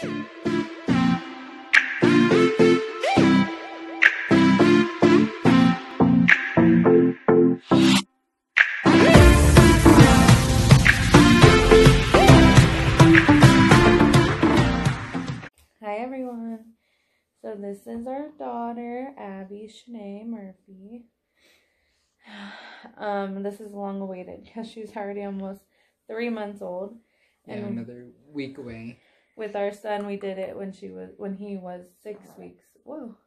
Hi everyone. So this is our daughter, Abby Shanae Murphy. This is long awaited because she's already almost 3 months old. And yeah, another week away. With our son, we did it when he was 6 weeks. Whoa,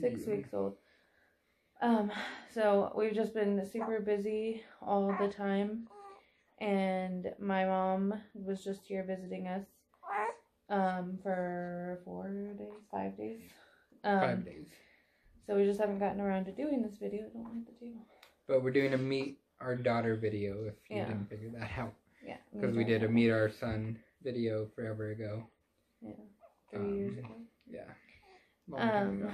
6 weeks old. So we've just been super busy all the time, and my mom was just here visiting us. For 5 days. 5 days. So we just haven't gotten around to doing this video. I don't like the table. But we're doing a meet our daughter video, if you didn't figure that out. Yeah. Because we did a meet our son video forever ago. Yeah. 3 years ago. Yeah. Long time ago.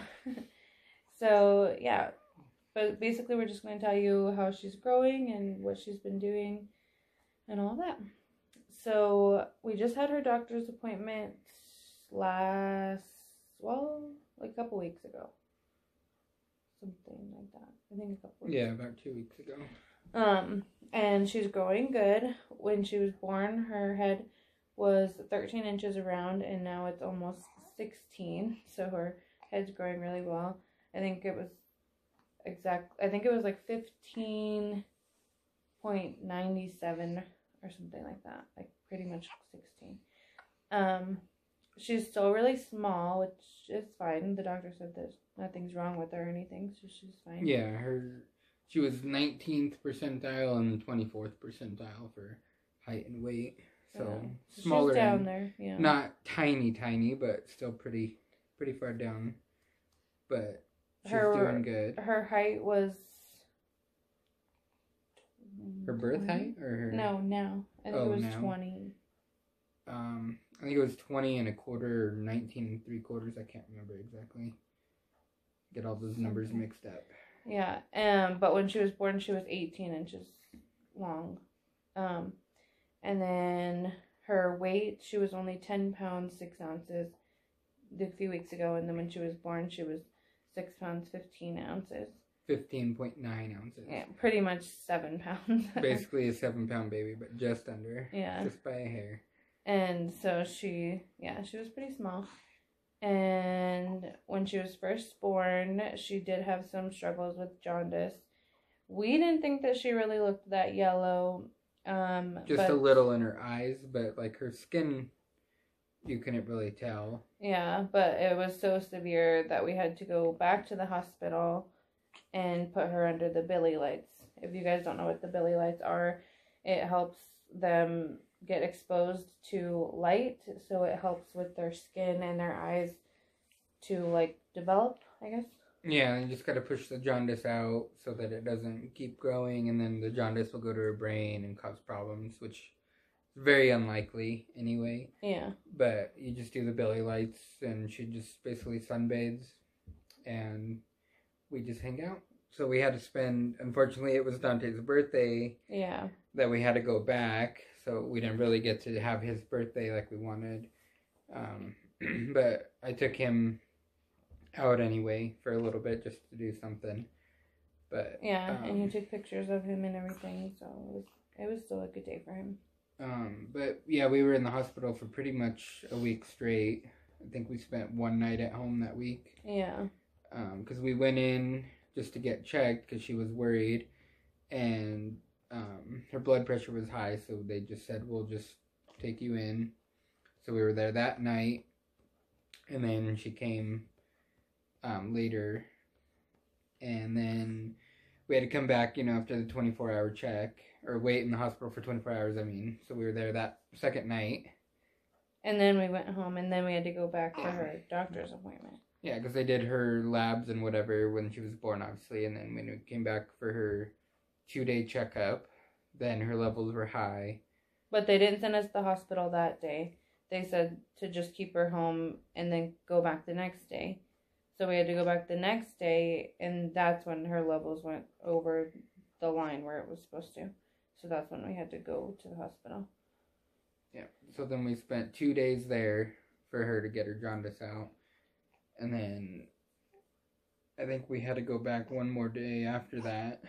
So, yeah. But basically we're just going to tell you how she's growing and what she's been doing and all that. So, we just had her doctor's appointment a couple weeks ago. Something like that. I think a couple weeks ago. Yeah, about 2 weeks ago. And she's growing good. When she was born, her head was 13 inches around, and now it's almost 16. So her head's growing really well. I think it was like 15.97 or something like that, like pretty much 16. She's still really small, which is fine. The doctor said that nothing's wrong with her or anything, so she's fine. Yeah, she was 19th percentile and 24th percentile for height and weight, so smaller. She's down there, yeah. Not tiny, but still pretty far down. But she's doing good. Her height was. Her birth height or her? No, now. I think it was 20. I think it was 20 and a quarter or 19 3/4. I can't remember exactly. Get all those numbers mixed up. Yeah. But when she was born, she was 18 inches long. And then her weight, she was only 10 pounds 6 ounces a few weeks ago, and then when she was born, she was 6 pounds 15 ounces. 15.9 ounces. Yeah, pretty much 7 pounds. Basically a 7-pound baby, but just under. Yeah. Just by a hair. And so she was pretty small. And when she was first born, she did have some struggles with jaundice. We didn't think that she really looked that yellow. Just a little in her eyes, but like her skin, you couldn't really tell. Yeah, but it was so severe that we had to go back to the hospital and put her under the Billy lights. If you guys don't know what the Billy lights are, it helps them get exposed to light, so it helps with their skin and their eyes to like develop, I guess. Yeah, you just gotta push the jaundice out so that it doesn't keep growing, and then the jaundice will go to her brain and cause problems, which is very unlikely anyway. Yeah. But you just do the Billy lights, and she just basically sunbathes, and we just hang out. So we had to spend, unfortunately it was Dante's birthday. Yeah. That we had to go back, so we didn't really get to have his birthday like we wanted. But I took him out anyway for a little bit just to do something. But yeah, and you took pictures of him and everything, so it was still a good day for him. But yeah, we were in the hospital for pretty much a week straight. I think we spent one night at home that week. Yeah. Because we went in just to get checked because she was worried, and her blood pressure was high, so they just said, we'll just take you in. So we were there that night, and then she came later, and then we had to come back, after the 24-hour check, or wait in the hospital for 24 hours, so we were there that second night. And then we went home, and then we had to go back for her doctor's appointment. Yeah, because they did her labs and whatever when she was born, obviously, and then when we came back for her 2-day checkup, then her levels were high. But they didn't send us to the hospital that day. They said to just keep her home and then go back the next day. So we had to go back the next day, and that's when her levels went over the line where it was supposed to. So that's when we had to go to the hospital. Yeah, so then we spent 2 days there for her to get her jaundice out. And then I think we had to go back one more day after that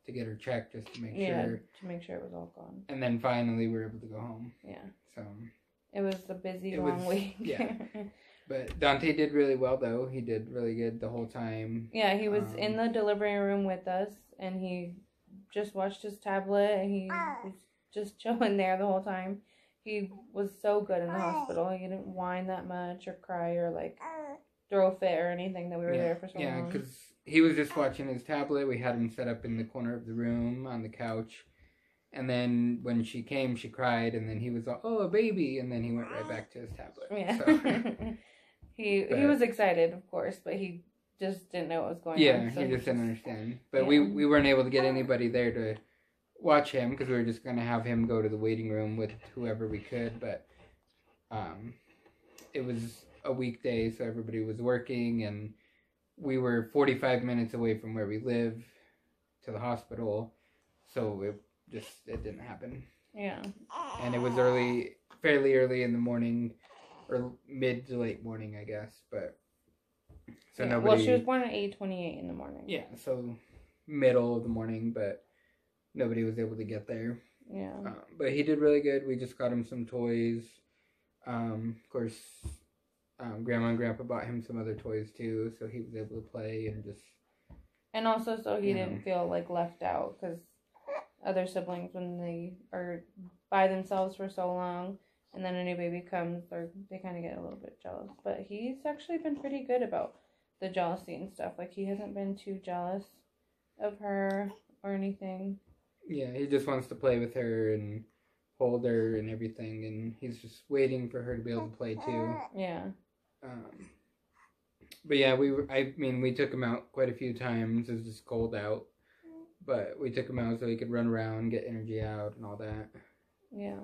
to get her checked just to make sure. To make sure it was all gone. And then finally we were able to go home. Yeah. So it was a busy, long week. Yeah. But Dante did really well, though. He did really good the whole time. Yeah, he was in the delivery room with us, and he just watched his tablet, and he was just chilling there the whole time. He was so good in the hospital. He didn't whine that much or cry or, like, throw a fit or anything that we were there for so long. Yeah, because he was just watching his tablet. We had him set up in the corner of the room on the couch. And then when she came, she cried, and then he was like, oh, a baby, and then he went right back to his tablet. Yeah. So. He was excited, of course, but he just didn't know what was going on. Yeah, he just didn't understand. But we weren't able to get anybody there to watch him because we were just going to have him go to the waiting room with whoever we could. But it was a weekday, so everybody was working, and we were 45 minutes away from where we live to the hospital, so it didn't happen. Yeah. And it was fairly early in the morning, or mid to late morning, I guess. But so nobody. Well, she was born at 8:28 in the morning. Yeah, so middle of the morning, but nobody was able to get there. Yeah. But he did really good. We just got him some toys. Of course, Grandma and Grandpa bought him some other toys too, so he was able to play and just. And also, so he didn't feel like left out, because other siblings, when they are by themselves for so long, and then a new baby comes, they kind of get a little bit jealous. But he's actually been pretty good about the jealousy and stuff. Like, he hasn't been too jealous of her or anything. Yeah, he just wants to play with her and hold her and everything, and he's just waiting for her to be able to play too. Yeah. But yeah, we took him out quite a few times. It was just cold out. But we took him out so he could run around, get energy out, and all that. Yeah.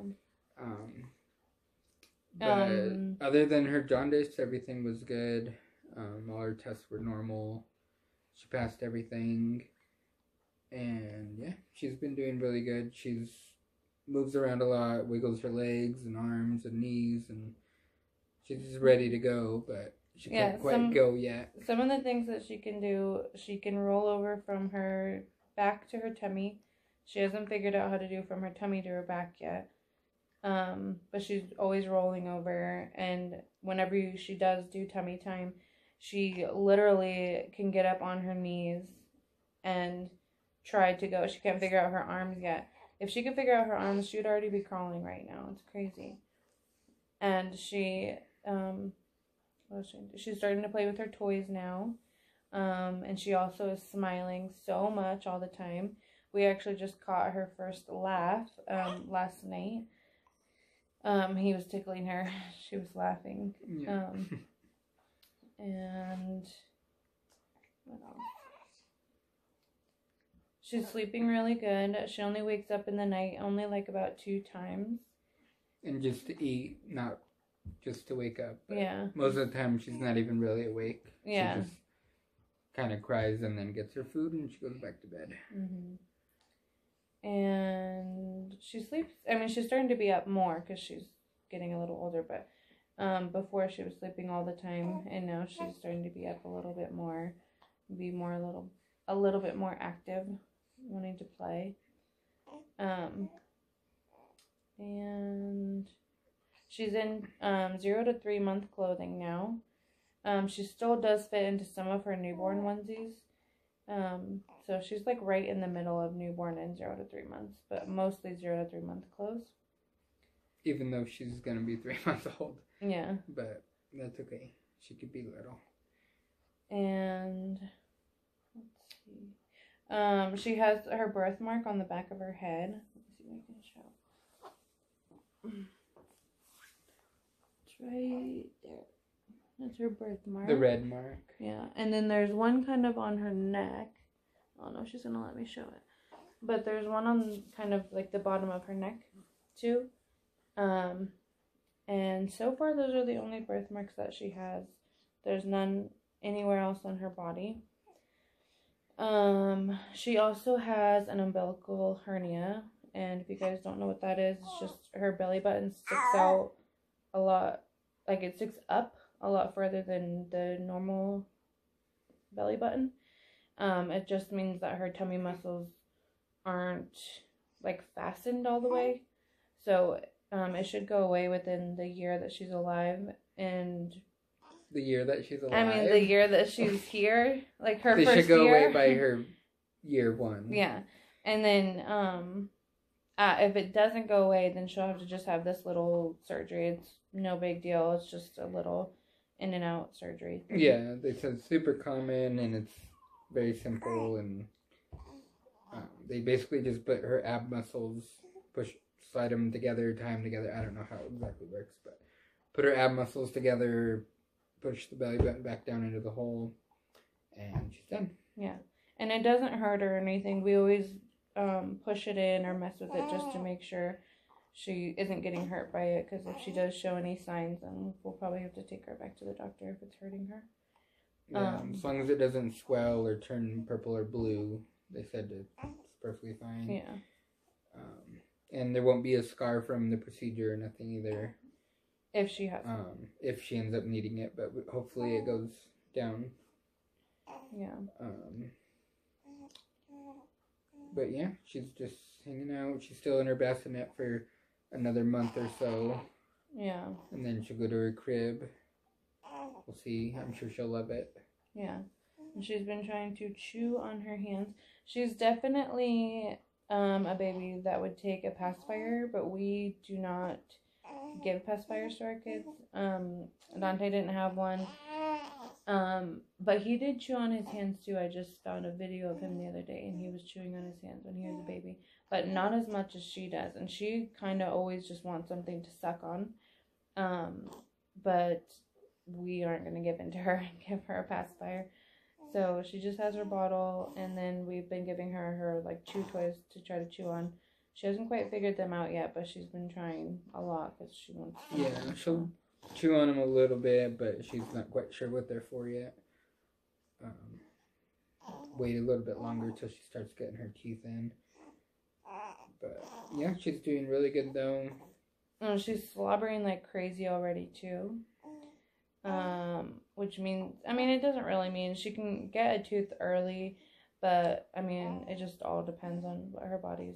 But other than her jaundice, everything was good. All her tests were normal. She passed everything. And yeah, she's been doing really good. She's moves around a lot, wiggles her legs and arms and knees, and she's just ready to go, but she can't quite go yet. Some of the things that she can do, she can roll over from her back to her tummy. She hasn't figured out how to do from her tummy to her back yet. But she's always rolling over, and whenever she does do tummy time, she literally can get up on her knees and try to go. She can't figure out her arms yet. If she could figure out her arms, she would already be crawling right now. It's crazy. And she's starting to play with her toys now. And she also is smiling so much all the time. We actually just caught her first laugh last night. He was tickling her. She was laughing. Yeah. And what else? She's sleeping really good. She only wakes up in the night only like about 2 times. And just to eat, not just to wake up. Yeah. Most of the time she's not even really awake. Yeah. She just kind of cries and then gets her food and she goes back to bed. Mm-hmm. And she sleeps. I mean, she's starting to be up more because she's getting a little older. But before she was sleeping all the time, and now she's starting to be up a little bit more, a little bit more active, wanting to play. And she's in 0 to 3 month clothing now. She still does fit into some of her newborn onesies. So she's like right in the middle of newborn and 0 to 3 months, but mostly 0 to 3 month clothes. Even though she's gonna be 3 months old. Yeah. But that's okay. She could be little. And let's see. She has her birthmark on the back of her head. Let's see if I can show. It's right there. That's her birthmark. The red mark. Yeah. And then there's one kind of on her neck. Oh no, she's gonna let me show it. But there's one on kind of like the bottom of her neck too. And so far those are the only birthmarks that she has. There's none anywhere else on her body. She also has an umbilical hernia, and if you guys don't know what that is, it's just her belly button sticks out a lot like it sticks up a lot further than the normal belly button. It just means that her tummy muscles aren't like fastened all the way. So it should go away within the year that she's alive. And the year that she's alive? I mean, the year that she's here. Like her they first year. They should go away by her year 1. Yeah. And then if it doesn't go away, then she'll have to just have this little surgery. It's no big deal. It's just a little in and out surgery thing. Yeah, they said it's super common and it's very simple, and they basically just put her ab muscles, slide them together, tie them together. I don't know how it exactly works, but put her ab muscles together, push the belly button back down into the hole, and she's done. Yeah, and it doesn't hurt or anything. We always push it in or mess with it just to make sure she isn't getting hurt by it, because if she does show any signs, then we'll probably have to take her back to the doctor if it's hurting her. Yeah, as long as it doesn't swell or turn purple or blue, they said it's perfectly fine. Yeah. And there won't be a scar from the procedure or nothing either. If she has. If she ends up needing it, but hopefully it goes down. Yeah. But yeah, she's just hanging out. She's still in her bassinet for another month or so. Yeah. And then she'll go to her crib. We'll see. I'm sure she'll love it. Yeah. And she's been trying to chew on her hands. She's definitely a baby that would take a pacifier, but we do not give pacifiers to our kids. Dante didn't have one. But he did chew on his hands too. I just found a video of him the other day, and he was chewing on his hands when he was a baby, but not as much as she does. And she kind of always just wants something to suck on. But we aren't going to give in to her and give her a pacifier. So she just has her bottle, and then we've been giving her like chew toys to try to chew on. She hasn't quite figured them out yet, but she's been trying a lot because she wants to. Yeah, she'll chew on them a little bit, but she's not quite sure what they're for yet. Wait a little bit longer till she starts getting her teeth in. But yeah, she's doing really good though. She's slobbering like crazy already too. Which means, I mean, it doesn't really mean she can get a tooth early, but I mean, it just all depends on what her body's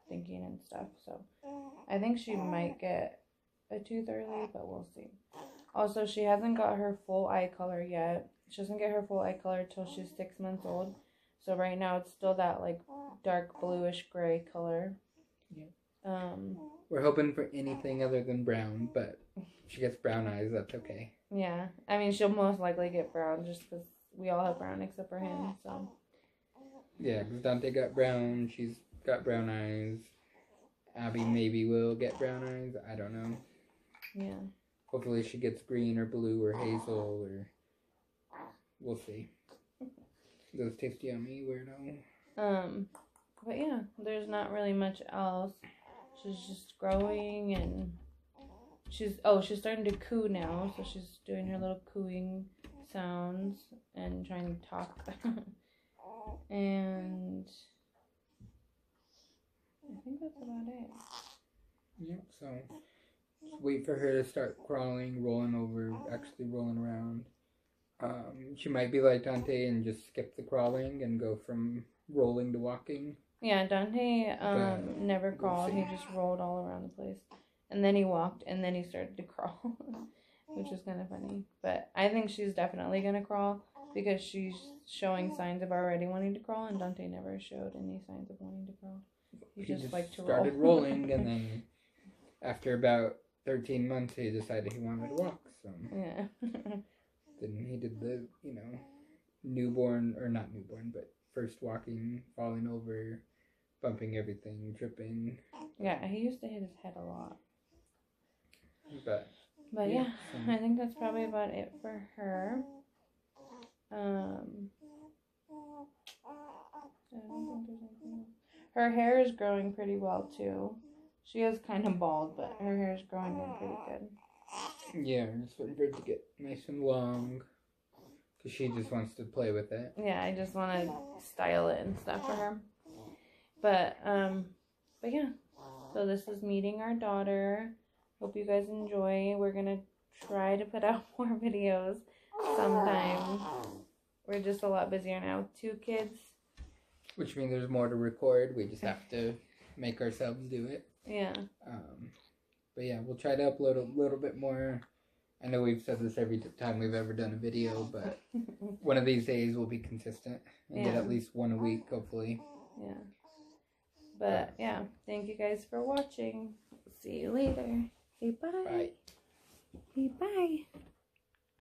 thinking and stuff. So I think she might get a tooth early, but we'll see. Also, she hasn't got her full eye color yet. She doesn't get her full eye color till she's 6 months old. So right now it's still that like dark bluish gray color. Yeah. We're hoping for anything other than brown, but if she gets brown eyes, that's okay. Yeah, I mean, she'll most likely get brown just because we all have brown except for him, so. Yeah, because Dante got brown, she's got brown eyes. Abby maybe will get brown eyes, I don't know. Yeah. Hopefully she gets green or blue or hazel, or we'll see. Those taste yummy, weirdo. But yeah, there's not really much else. She's just growing, and she's starting to coo now, so she's doing her little cooing sounds and trying to talk. And I think that's about it. Yep, so just wait for her to start crawling, rolling over, actually rolling around. She might be like Dante and just skip the crawling and go from rolling to walking. Yeah, Dante never crawled. He just rolled all around the place. And then he walked, and then he started to crawl, which is kind of funny. But I think she's definitely going to crawl because she's showing signs of already wanting to crawl, and Dante never showed any signs of wanting to crawl. He just liked to roll. Started rolling, and then after about 13 months, he decided he wanted to walk. So yeah. Then he did the, newborn, or not newborn, but first walking, falling over, bumping everything, tripping. Yeah, he used to hit his head a lot. But yeah, I think that's probably about it for her. I don't think there's anything else. Her hair is growing pretty well too. She is kind of bald, but her hair is growing in pretty good. Yeah, I'm just waiting for it to get nice and long, because she just wants to play with it. Yeah, I just want to style it and stuff for her. But yeah, so this is meeting our daughter. Hope you guys enjoy. We're going to try to put out more videos sometime. We're just a lot busier now. 2 kids. Which means there's more to record. We just have to make ourselves do it. Yeah. But yeah, we'll try to upload a little bit more. I know we've said this every time we've ever done a video, but one of these days we'll be consistent and get at least one a week, hopefully. Yeah. But yeah, thank you guys for watching. See you later. Okay, bye. Bye. Okay, bye.